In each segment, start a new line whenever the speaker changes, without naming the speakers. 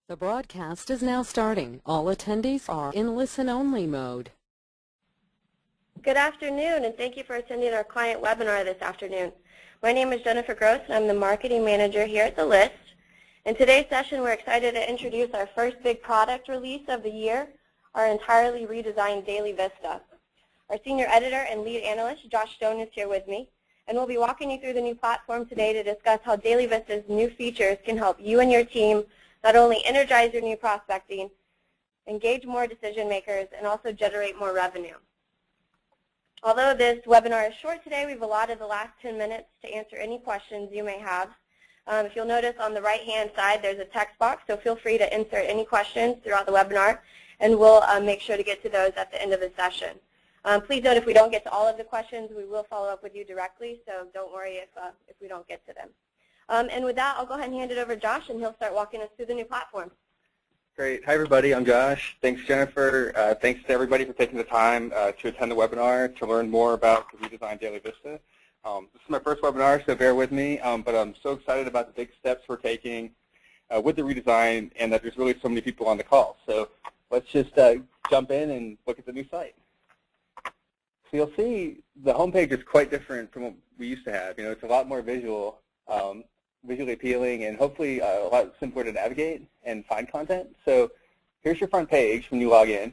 The broadcast is now starting. All attendees are in listen-only mode.
Good afternoon, and thank you for attending our client webinar this afternoon. My name is Jennifer Gross, and I'm the marketing manager here at The List. In today's session, we're excited to introduce our first big product release of the year, our entirely redesigned DailyVista. Our senior editor and lead analyst, Josh Stone, is here with me, and we'll be walking you through the new platform today to discuss how DailyVista's new features can help you and your team not only energize your new prospecting, engage more decision makers, and also generate more revenue. Although this webinar is short today, we've allotted the last 10 minutes to answer any questions you may have. If you'll notice on the right-hand side, there's a text box, so feel free to insert any questions throughout the webinar, and we'll make sure to get to those at the end of the session. Please note if we don't get to all of the questions, we will follow up with you directly, so don't worry if we don't get to them. And with that, I'll go ahead and hand it over to Josh, and he'll start walking us through the new platform.
Great. Hi, everybody. I'm Josh. Thanks, Jennifer. Thanks to everybody for taking the time to attend the webinar to learn more about the redesigned DailyVista. This is my first webinar, so bear with me, but I'm so excited about the big steps we're taking with the redesign and that there's really so many people on the call. So let's just jump in and look at the new site. So you'll see the homepage is quite different from what we used to have. It's a lot more visual. Visually appealing, and hopefully a lot simpler to navigate and find content. So here's your front page when you log in.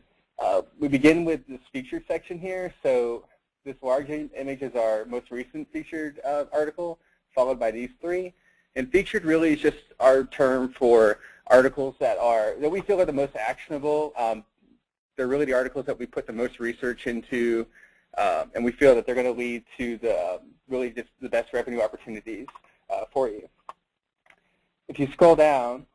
We begin with this featured section here. So this large image is our most recent featured article, followed by these three. And featured really is just our term for articles that we feel are the most actionable. They're really the articles that we put the most research into, and we feel that they're going to lead to really just the best revenue opportunities for you. If you scroll down,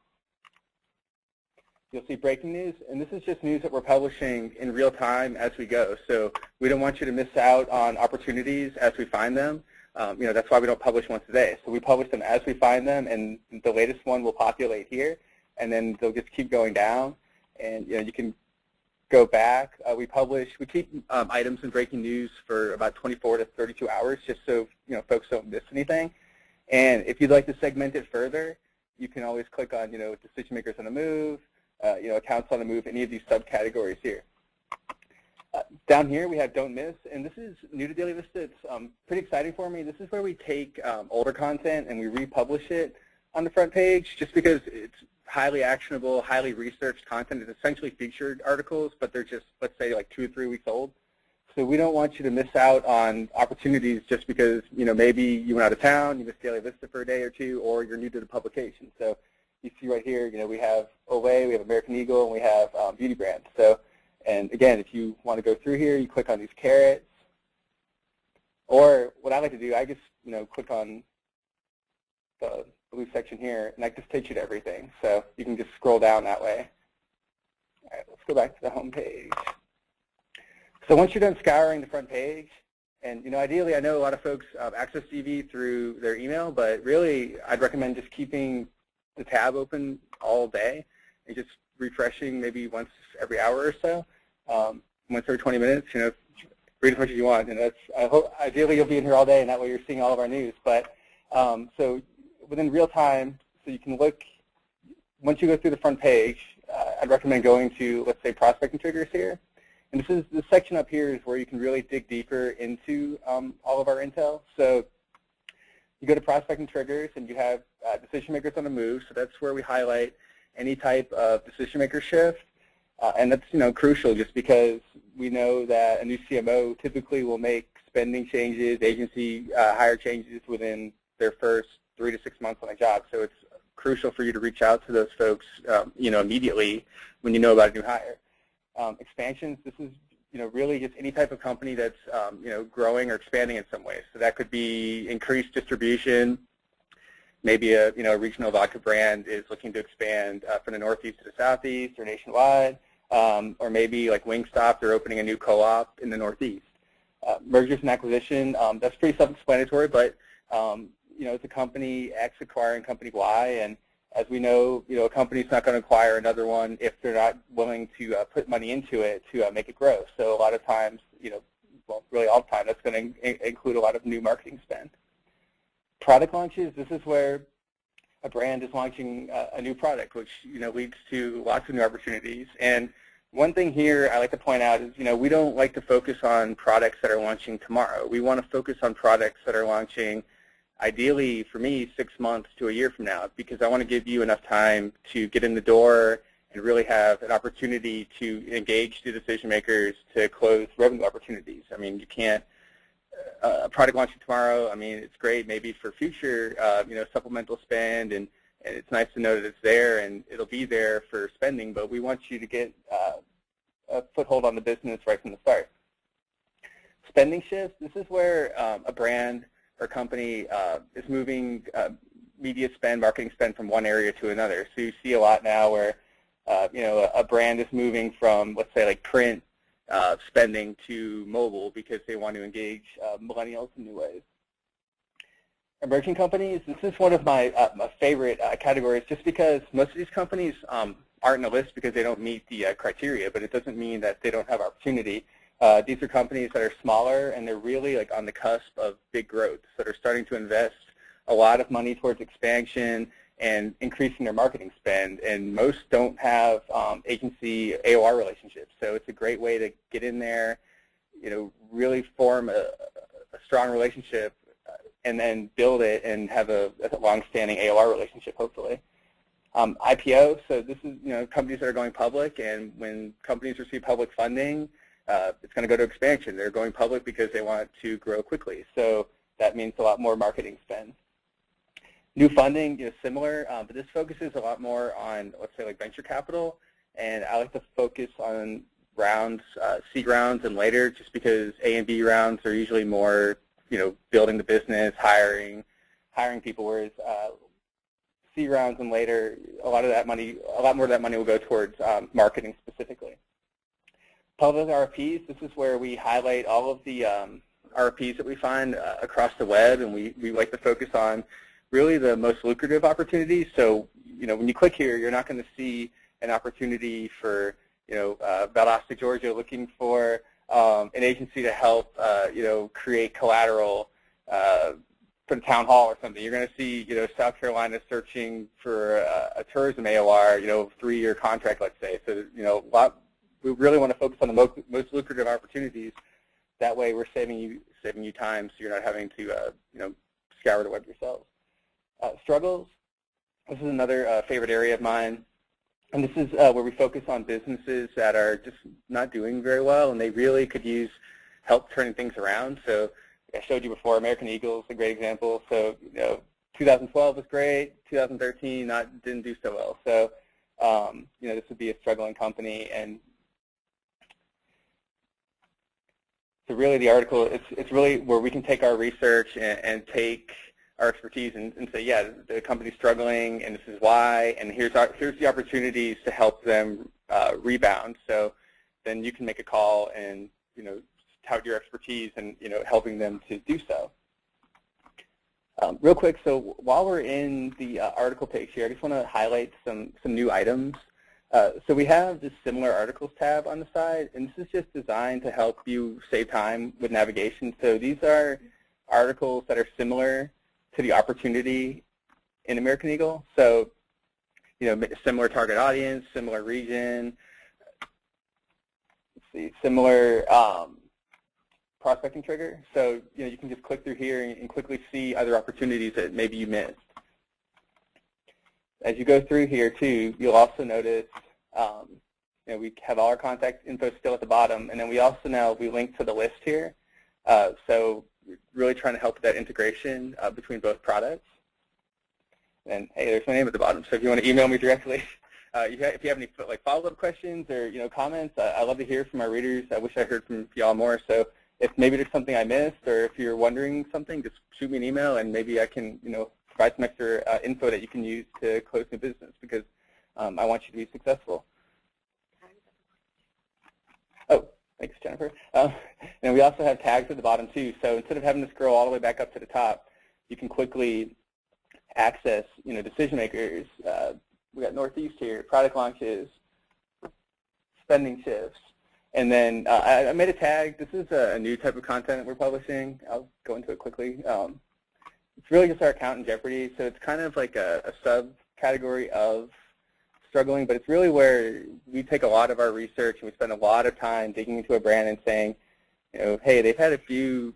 you'll see breaking news, and this is just news that we're publishing in real time as we go. So we don't want you to miss out on opportunities as we find them. That's why we don't publish once a day. So we publish them as we find them, and the latest one will populate here, and then they'll just keep going down. And you can go back. We keep items in breaking news for about 24 to 32 hours, just so folks don't miss anything. And if you'd like to segment it further, you can always click on, decision makers on the move, accounts on the move, any of these subcategories here. Down here we have don't miss, and this is new to DailyVista. It's pretty exciting for me. This is where we take older content and we republish it on the front page, just because it's highly actionable, highly researched content. It's essentially featured articles, but they're just, let's say, like 2 or 3 weeks old. So we don't want you to miss out on opportunities just because, maybe you went out of town, you missed DailyVista for a day or two, or you're new to the publication. So you see right here, we have Olay, we have American Eagle, and we have beauty brands. So, and again, if you want to go through here, you click on these carrots. Or what I like to do, I just, click on the blue section here, and that just takes you to everything. So you can just scroll down that way. All right, let's go back to the home page. So once you're done scouring the front page, and ideally I know a lot of folks access DV through their email, but really I'd recommend just keeping the tab open all day and just refreshing maybe once every hour or so, once every 20 minutes. Read as much as you want, and I hope ideally you'll be in here all day, and that way you're seeing all of our news. But so within real time, so you can look once you go through the front page. I'd recommend going to, let's say, prospecting triggers here. And this section up here is where you can really dig deeper into all of our intel. So you go to prospecting triggers, and you have decision makers on the move. So that's where we highlight any type of decision maker shift, and that's crucial just because we know that a new CMO typically will make spending changes, agency hire changes within their first 3 to 6 months on a job. So it's crucial for you to reach out to those folks, immediately when you know about a new hire. Expansions, this is really just any type of company that's growing or expanding in some way. So that could be increased distribution. Maybe a regional vodka brand is looking to expand from the Northeast to the Southeast or nationwide, or maybe like Wingstop, they're opening a new co-op in the Northeast. Mergers and acquisition, that's pretty self-explanatory, but it's a company X acquiring company Y, and as we know, a company's not going to acquire another one if they're not willing to put money into it to make it grow. So a lot of times, well, really all the time, that's going to include a lot of new marketing spend. Product launches, this is where a brand is launching a new product, which leads to lots of new opportunities. And one thing here I like to point out is we don't like to focus on products that are launching tomorrow. We want to focus on products that are launching, ideally for me, 6 months to a year from now, because I want to give you enough time to get in the door and really have an opportunity to engage the decision makers to close revenue opportunities. I mean, you can't, a product launching tomorrow, I mean, it's great maybe for future, supplemental spend, and it's nice to know that it's there and it'll be there for spending, but we want you to get a foothold on the business right from the start. Spending shifts, this is where a brand or company is moving media spend, marketing spend from one area to another. So you see a lot now where a brand is moving from, let's say, like print spending to mobile because they want to engage millennials in new ways. Emerging companies, this is one of my favorite categories, just because most of these companies aren't in a list because they don't meet the criteria, but it doesn't mean that they don't have opportunity. These are companies that are smaller and they're really like on the cusp of big growth, so they're starting to invest a lot of money towards expansion and increasing their marketing spend, and most don't have agency AOR relationships. So it's a great way to get in there, really form a strong relationship and then build it and have a long-standing AOR relationship, hopefully. IPO, so this is companies that are going public, and when companies receive public funding, it's going to go to expansion. They're going public because they want to grow quickly, so that means a lot more marketing spend. New funding, similar, but this focuses a lot more on, let's say, like venture capital, and I like to focus on rounds, seed rounds and later, just because A and B rounds are usually more, building the business, hiring people, whereas C rounds and later, a lot more of that money will go towards marketing specifically. Public RFPs, this is where we highlight all of the RFPs that we find across the web, and we like to focus on really the most lucrative opportunities. So, when you click here, you're not going to see an opportunity for, Valdosta, Georgia, looking for an agency to help, create collateral for the town hall or something. You're going to see, South Carolina searching for a tourism AOR, 3-year contract, let's say. So, we really want to focus on the most lucrative opportunities. That way, we're saving you time, so you're not having to, scour the web yourselves. Struggles, this is another favorite area of mine, and this is where we focus on businesses that are just not doing very well, and they really could use help turning things around. So I showed you before, American Eagle is a great example. So 2012 was great, 2013 didn't do so well. So this would be a struggling company, and so really the article, it's really where we can take our research and take our expertise and say, yeah, the company's struggling, and this is why, and here's the opportunities to help them rebound. So then you can make a call and tout your expertise and helping them to do so. Real quick, so while we're in the article page here, I just want to highlight some new items. So we have this similar articles tab on the side, and this is just designed to help you save time with navigation. So these are articles that are similar to the opportunity in American Eagle. So, similar target audience, similar region, let's see, similar prospecting trigger. So, you can just click through here and quickly see other opportunities that maybe you missed. As you go through here too, you'll also notice, we have all our contact info still at the bottom, and then we also we link to the list here. So really trying to help with that integration between both products. And hey, there's my name at the bottom. So if you want to email me directly, if you have any follow-up questions or comments, I love to hear from our readers. I wish I heard from y'all more. So if maybe there's something I missed, or if you're wondering something, just shoot me an email, and maybe I can provide some extra info that you can use to close new business, because I want you to be successful. Oh, thanks, Jennifer. And we also have tags at the bottom too. So instead of having to scroll all the way back up to the top, you can quickly access, decision makers. We got Northeast here, product launches, spending shifts, and then I made a tag. This is a new type of content that we're publishing. I'll go into it quickly. it's really just our account in jeopardy. So it's kind of like a subcategory of struggling, but it's really where we take a lot of our research and we spend a lot of time digging into a brand and saying, you know, hey, they've had a few,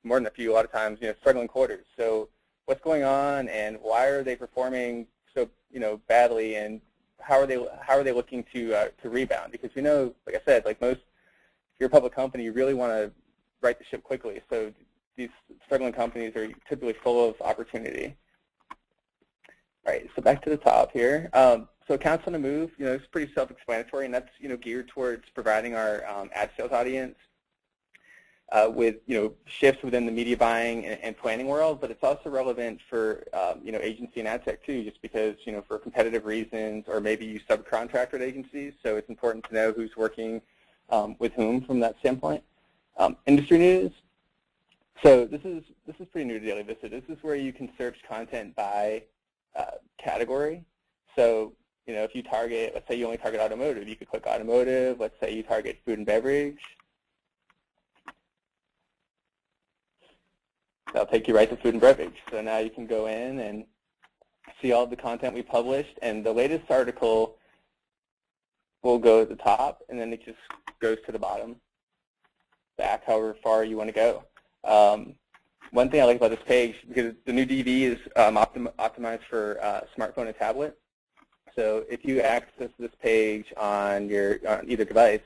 more than a few, a lot of times, you know, struggling quarters. So what's going on, and why are they performing so, you know, badly, and how are they looking to rebound? Because we know, like I said, like most, if you're a public company, you really want to right the ship quickly. So these struggling companies are typically full of opportunity. All right, so back to the top here. So accounts on the move, you know, it's pretty self-explanatory, and that's, you know, geared towards providing our ad sales audience with, you know, shifts within the media buying and planning world, but it's also relevant for, you know, agency and ad tech too, just because, you know, for competitive reasons, or maybe you subcontract with agencies, so it's important to know who's working with whom from that standpoint. Industry news. So this is pretty new to DailyVista. This is where you can search content by category. So, you know, if you target, let's say you only target automotive, you could click automotive. Let's say you target food and beverage. That'll take you right to food and beverage. So now you can go in and see all the content we published, and the latest article will go at the top, and then it just goes to the bottom, back however far you want to go. One thing I like about this page, because the new DV is optimized for smartphone and tablet. So if you access this page on either device,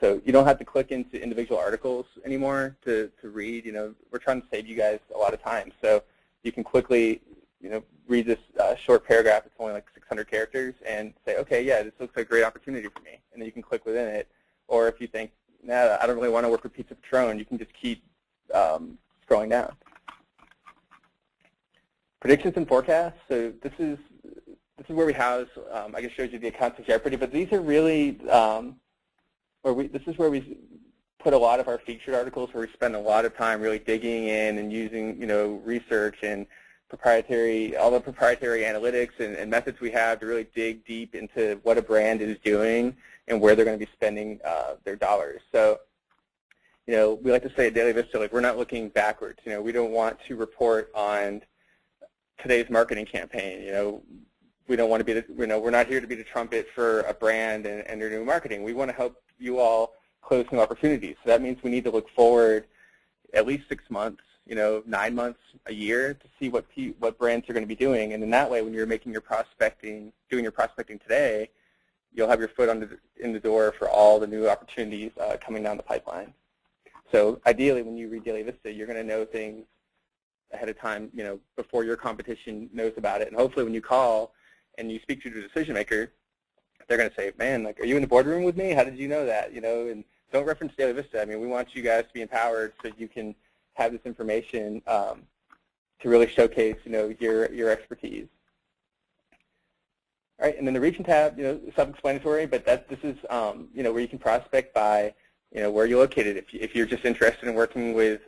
so you don't have to click into individual articles anymore to read. You know, we're trying to save you guys a lot of time. So you can quickly, you know, read this short paragraph. It's only like 600 characters, and say, okay, yeah, this looks like a great opportunity for me. And then you can click within it. Or if you think, nah, I don't really want to work with Pizza Patron, you can just keep scrolling down. Predictions and forecasts. So this is where we house, I guess shows you the accounts of jeopardy, but these are really, this is where we put a lot of our featured articles, where we spend a lot of time really digging in and using, you know, research and all the proprietary analytics and methods we have to really dig deep into what a brand is doing and where they're going to be spending their dollars. So, you know, we like to say at DailyVista, like, we're not looking backwards. You know, we don't want to report on today's marketing campaign. You know, we don't want to be, we're not here to be the trumpet for a brand and their new marketing. We want to help you all close new opportunities. So that means we need to look forward at least 6 months, you know, 9 months, a year, to see what brands are going to be doing. And in that way, when you're making your doing your prospecting today, you'll have your foot in the door for all the new opportunities coming down the pipeline. So ideally, when you read DailyVista, you're going to know things ahead of time, you know, before your competition knows about it. And hopefully when you call and you speak to the decision maker, they're going to say, man, like, are you in the boardroom with me? How did you know that? You know, and don't reference DailyVista. I mean, we want you guys to be empowered so you can have this information to really showcase, you know, your expertise. All right, and then the region tab, you know, self-explanatory, but this is, you know, where you can prospect by, you know, where you're located. If you're just interested in working with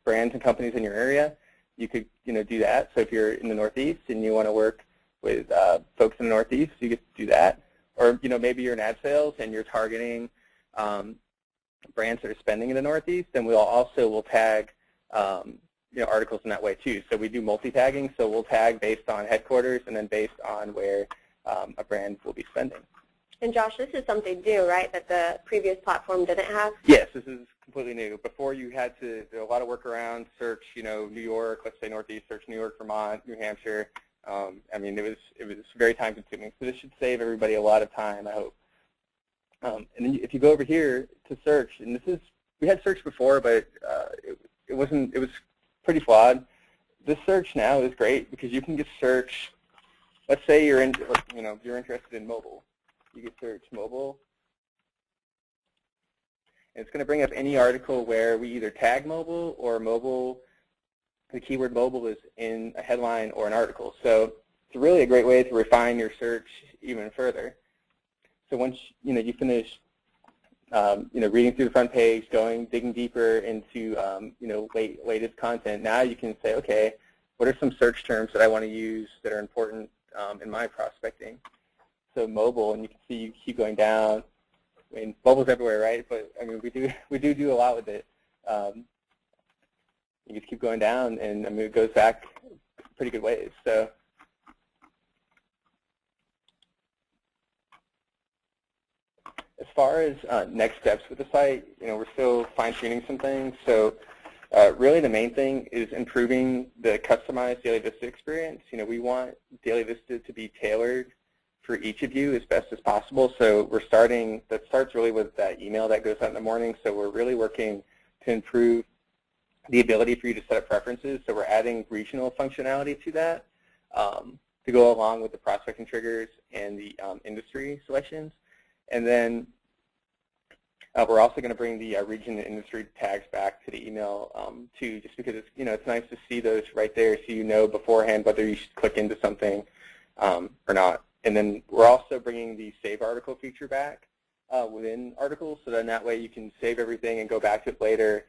brands and companies in your area, you could, you know, do that. So if you're in the Northeast and you want to work with folks in the Northeast, you get to do that. Or, you know, maybe you're in ad sales and you're targeting brands that are spending in the Northeast, then we'll tag, you know, articles in that way too. So we do multi-tagging. So we'll tag based on headquarters and then based on where a brand will be spending.
And Josh, this is something new, right, that the previous platform didn't have?
Yes, this is completely new. Before, you had to do a lot of work around, search, you know, New York, let's say Northeast, search New York, Vermont, New Hampshire. I mean, it was very time consuming. So this should save everybody a lot of time, I hope. And then if you go over here to search, and we had search before, but it was pretty flawed. This search now is great because you can just search. Let's say you're interested in mobile. You can search mobile, and it's going to bring up any article where we either tag mobile or mobile. The keyword mobile is in a headline or an article. So it's really a great way to refine your search even further. So once you finish reading through the front page, digging deeper into latest content, now you can say, okay, what are some search terms that I want to use that are important in my prospecting? So mobile, and you can see you keep going down. I mean, mobile's everywhere, right? But I mean, we do a lot with it. You just keep going down, and I mean, it goes back pretty good ways. So as far as next steps with the site, we're still fine-tuning some things. So really the main thing is improving the customized DailyVista experience. We want DailyVista to be tailored for each of you as best as possible. So that starts really with that email that goes out in the morning. So we're really working to improve the ability for you to set up preferences. So we're adding regional functionality to that to go along with the prospecting triggers and the industry selections. And then we're also going to bring the region and industry tags back to the email too, just because it's nice to see those right there, so you know beforehand whether you should click into something or not. And then we're also bringing the save article feature back within articles, so then that way you can save everything and go back to it later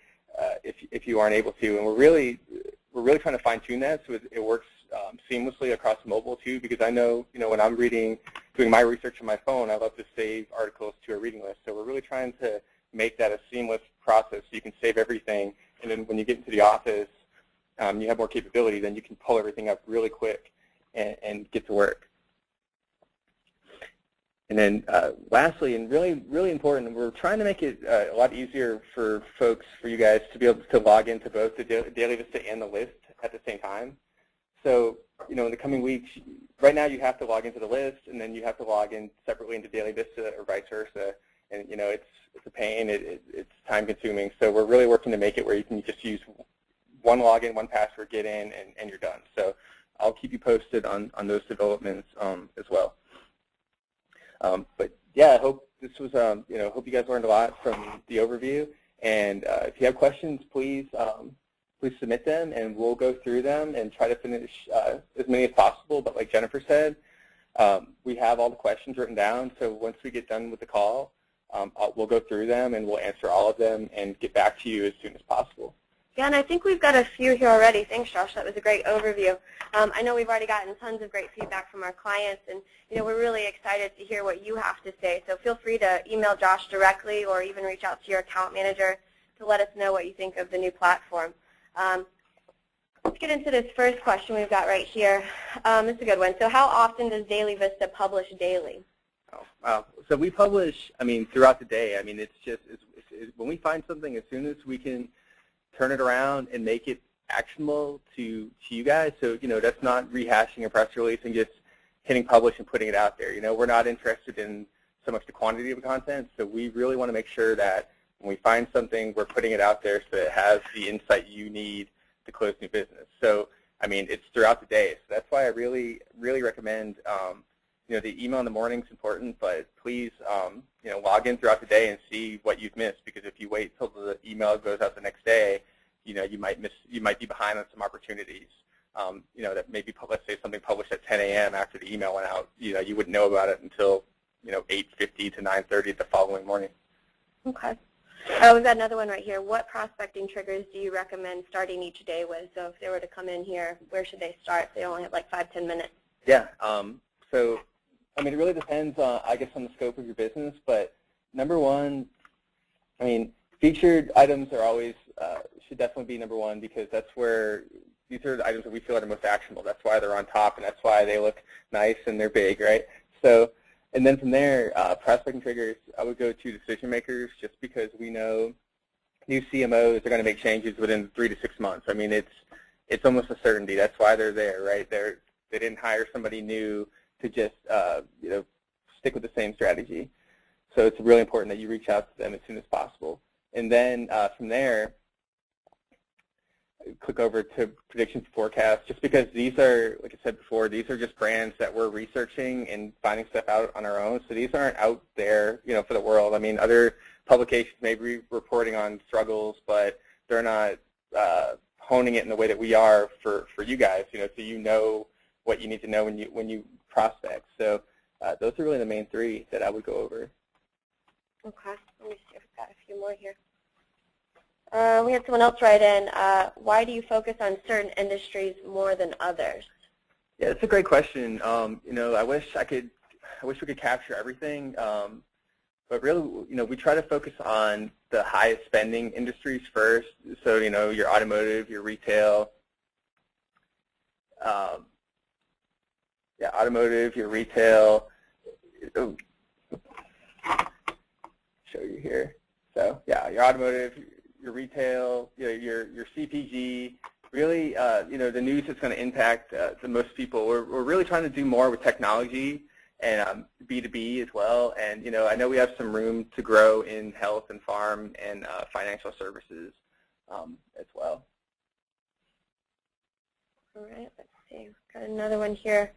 if you aren't able to. And we're really trying to fine-tune that so it works seamlessly across mobile too, because I know when I'm doing my research on my phone, I love to save articles to a reading list. So we're really trying to make that a seamless process so you can save everything, and then when you get into the office, you have more capability, then you can pull everything up really quick and get to work. And then lastly, and really important, we're trying to make it a lot easier for you guys to be able to log into both the DailyVista and the list at the same time. So, in the coming weeks, right now you have to log into the list, and then you have to log in separately into DailyVista or vice versa. And it's a pain. It's time-consuming. So we're really working to make it where you can just use one login, one password, get in, and you're done. So I'll keep you posted on those developments as well. But yeah, I hope this was, hope you guys learned a lot from the overview. And if you have questions, please submit them, and we'll go through them and try to finish as many as possible. But like Jennifer said, we have all the questions written down. So once we get done with the call, we'll go through them, and we'll answer all of them and get back to you as soon as possible.
Yeah, and I think we've got a few here already. Thanks, Josh. That was a great overview. I know we've already gotten tons of great feedback from our clients, and we're really excited to hear what you have to say. So feel free to email Josh directly or even reach out to your account manager to let us know what you think of the new platform. Let's get into this first question we've got right here. This is a good one. So how often does DailyVista publish daily?
Oh, wow. So we publish, throughout the day. When we find something, as soon as we can turn it around and make it actionable to you guys. So, that's not rehashing a press release and just hitting publish and putting it out there. We're not interested in so much the quantity of content, so we really want to make sure that when we find something, we're putting it out there so that it has the insight you need to close new business. So, it's throughout the day. So that's why I really recommend, the email in the morning is important, but please, log in throughout the day and see what you've missed, because if you wait till the email goes out the next day, you might be behind on some opportunities. That maybe, let's say something published at 10 a.m. after the email went out, you wouldn't know about it until, 8:50 to 9:30 the following morning.
Okay. We've got another one right here. What prospecting triggers do you recommend starting each day with? So if they were to come in here, where should they start? They only have like 5-10 minutes.
Yeah. So, it really depends, I guess, on the scope of your business. But number one, featured items are always should definitely be number one, because that's where these are the items that we feel are the most actionable. That's why they're on top, and that's why they look nice and they're big, right? So, and then from there, prospecting triggers, I would go to decision makers, just because we know new CMOs are going to make changes within 3 to 6 months. It's almost a certainty. That's why they're there, right? They didn't hire somebody new to just stick with the same strategy. So it's really important that you reach out to them as soon as possible. And then from there, click over to predictions forecast, just because these are, like I said before, these are just brands that we're researching and finding stuff out on our own. So these aren't out there, for the world. Other publications may be reporting on struggles, but they're not honing it in the way that we are for you guys, so you know what you need to know when you prospect. So those are really the main three that I would go over.
Okay. Let me see if we've got a few more here. We had someone else write in, why do you focus on certain industries more than others?
Yeah, that's a great question. I wish we could capture everything, but really, we try to focus on the highest spending industries first. So, your automotive, your retail, automotive, your retail. Oh, show you here. So, yeah, your automotive, your retail, your CPG. Really, the news that's going to impact the most people. We're really trying to do more with technology and B2B as well. And, I know we have some room to grow in health and farm and financial services as well.
All right, let's see. Got another one here.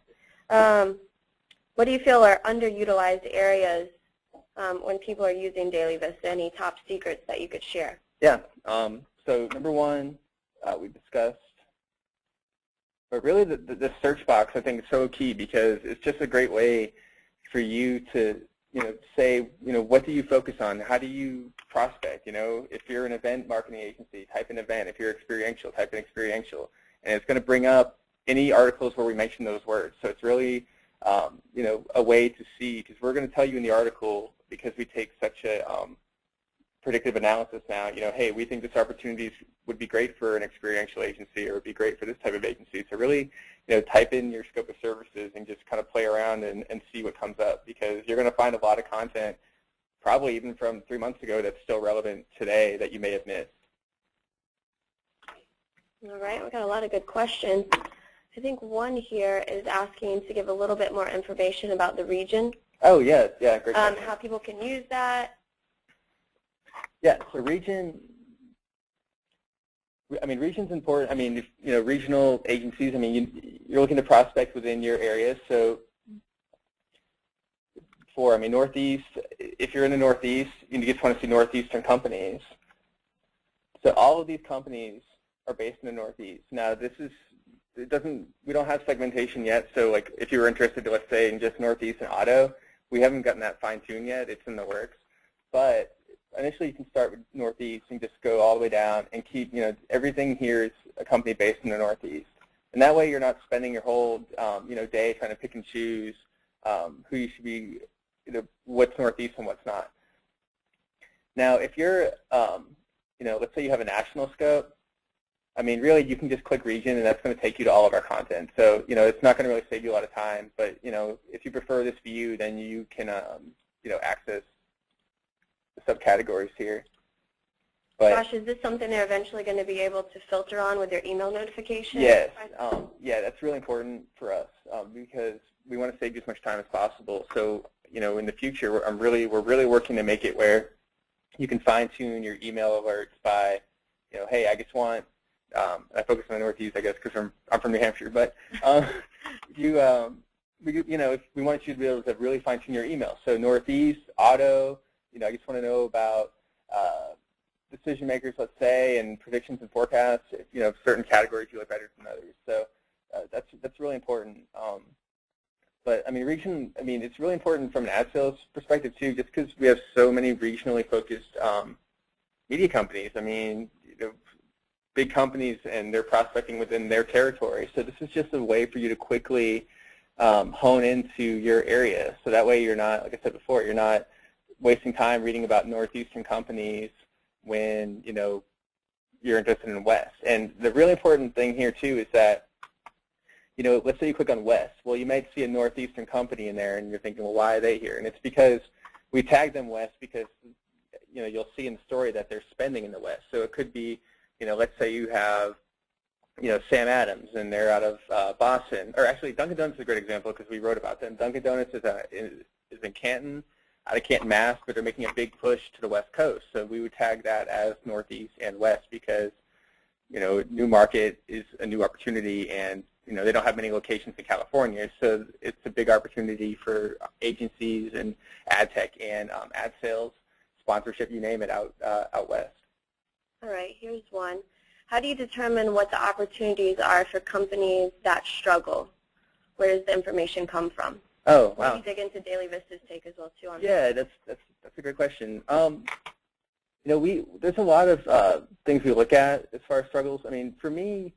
What do you feel are underutilized areas when people are using DailyVista? Any top secrets that you could share?
Yeah. So number one, we discussed, but really the search box I think is so key because it's just a great way for you to say what do you focus on? How do you prospect? If you're an event marketing agency, type in event. If you're experiential, type in experiential, and it's going to bring up any articles where we mention those words. So it's really a way to see, because we're going to tell you in the article, because we take such a predictive analysis now, hey, we think this opportunity would be great for an experiential agency or would be great for this type of agency. So really, type in your scope of services and just kind of play around and see what comes up, because you're going to find a lot of content, probably even from 3 months ago, that's still relevant today that you may have missed.
All right, we've got a lot of good questions. I think one here is asking to give a little bit more information about the region.
Oh, yeah, great question.
How people can use that.
Yeah, so region, region's important. Regional agencies, you're looking to prospect within your area. So for, Northeast, if you're in the Northeast, you just want to see Northeastern companies. So all of these companies are based in the Northeast. Now, we don't have segmentation yet. So like if you were interested, let's say, in just Northeast and auto, we haven't gotten that fine-tuned yet. It's in the works. But initially, you can start with Northeast and just go all the way down and keep, everything here is a company based in the Northeast. And that way, you're not spending your whole, day trying to pick and choose who you should be, what's Northeast and what's not. Now, if you're, let's say you have a national scope, really, you can just click region, and that's going to take you to all of our content. So, it's not going to really save you a lot of time. But, if you prefer this view, then you can, access the subcategories here. But
Josh, is this something they're eventually going to be able to filter on with their email notifications?
Yes. Yeah, that's really important for us because we want to save you as much time as possible. So, in the future, we're really working to make it where you can fine-tune your email alerts by, hey, I just want, I focus on the Northeast, I guess, because I'm from New Hampshire, but if we want you to be able to really fine-tune your email. So Northeast, auto, I just want to know about decision makers, let's say, and predictions and forecasts. Certain categories you look better than others. So that's really important. But region, it's really important from an ad sales perspective too, just because we have so many regionally focused media companies. Big companies, and they're prospecting within their territory. So this is just a way for you to quickly hone into your area. So that way you're not, like I said before, you're not wasting time reading about Northeastern companies when, you're interested in West. And the really important thing here, too, is that, let's say you click on West. Well, you might see a Northeastern company in there, and you're thinking, well, why are they here? And it's because we tagged them West because, you'll see in the story that they're spending in the West. So it could be, let's say you have, Sam Adams, and they're out of Boston. Or actually, Dunkin' Donuts is a great example because we wrote about them. Dunkin' Donuts is in Canton, out of Canton, Mass., but they're making a big push to the West Coast. So we would tag that as Northeast and West because, new market is a new opportunity, and, they don't have many locations in California. So it's a big opportunity for agencies and ad tech and ad sales, sponsorship, you name it, out West.
All right, here's one. How do you determine what the opportunities are for companies that struggle? Where does the information come from?
Oh, wow.
Maybe dig into DailyVista's take as well, too. On
yeah, that's a great question. There's a lot of things we look at as far as struggles. For me,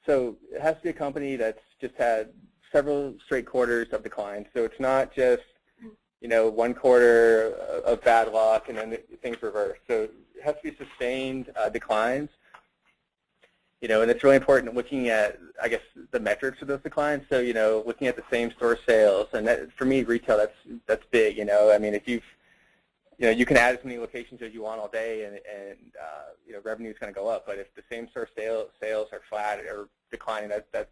so it has to be a company that's just had several straight quarters of decline. So it's not just, 1 quarter of bad luck and then things reverse. So it has to be sustained declines. And it's really important looking at, I guess, the metrics of those declines. So, looking at the same store sales, and that, for me, retail, that's big. I mean, if you can add as many locations as you want all day, and revenue is going to go up. But if the same store sales are flat or declining, that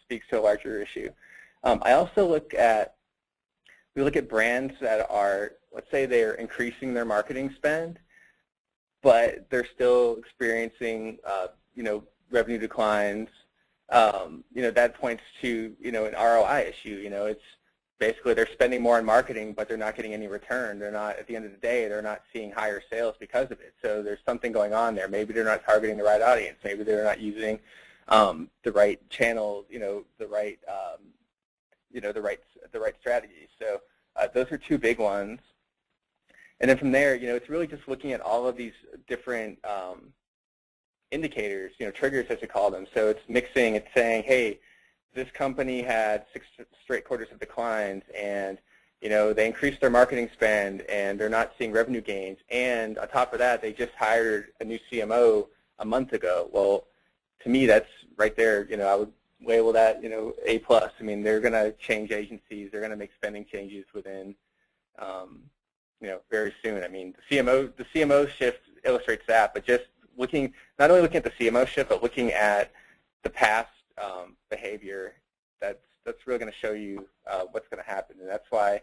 speaks to a larger issue. I also look at brands that are, let's say, they're increasing their marketing spend, but they're still experiencing revenue declines. That points to an ROI issue. It's basically they're spending more on marketing, but they're not getting any return. They're not, at the end of the day, they're not seeing higher sales because of it. So there's something going on there. Maybe they're not targeting the right audience. Maybe they're not using the right channels. The right strategies. So those are 2 big ones. And then from there, it's really just looking at all of these different indicators, triggers as we call them. So it's mixing, it's saying, hey, this company had 6 straight quarters of declines, and they increased their marketing spend, and they're not seeing revenue gains. And on top of that, they just hired a new CMO a month ago. Well, to me, that's right there. I would label that, A+. I mean, they're going to change agencies. They're going to make spending changes within, very soon. I mean, the CMO shift illustrates that, but just not only looking at the CMO shift, but looking at the past behavior, that's really going to show you what's going to happen. And that's why,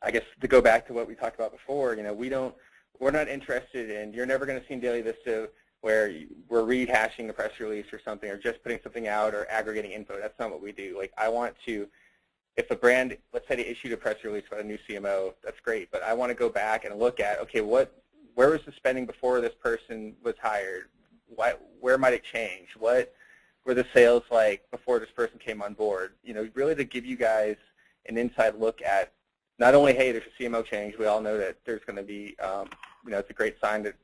I guess, to go back to what we talked about before, we're not interested in, you're never going to see in DailyVista where we're rehashing a press release or something, or just putting something out or aggregating info. That's not what we do. Like, I want to, if a brand, let's say they issued a press release about a new CMO, that's great, but I want to go back and look at, okay, where was the spending before this person was hired? Where might it change? What were the sales like before this person came on board? Really to give you guys an inside look at not only, hey, there's a CMO change. We all know that there's going to be, it's a great sign that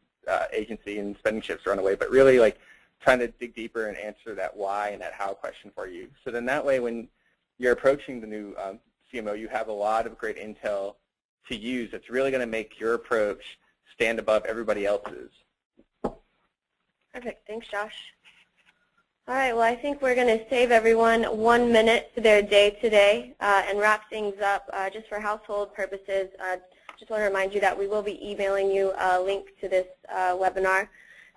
agency and spending shifts are on the way, but really like trying to dig deeper and answer that why and that how question for you. So then that way, when you're approaching the new CMO, you have a lot of great intel to use that's really going to make your approach stand above everybody else's.
Perfect. Thanks, Josh. All right. Well, I think we're going to save everyone 1 minute to their day today and wrap things up. Just for household purposes, just want to remind you that we will be emailing you a link to this webinar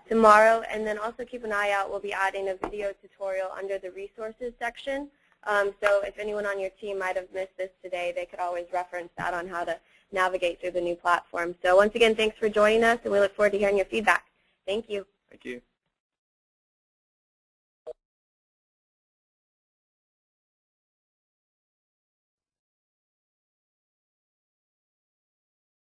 tomorrow. And then also keep an eye out. We'll be adding a video tutorial under the resources section. So if anyone on your team might have missed this today, they could always reference that on how to navigate through the new platform. So once again, thanks for joining us, and we look forward to hearing your feedback. Thank you.
Thank you.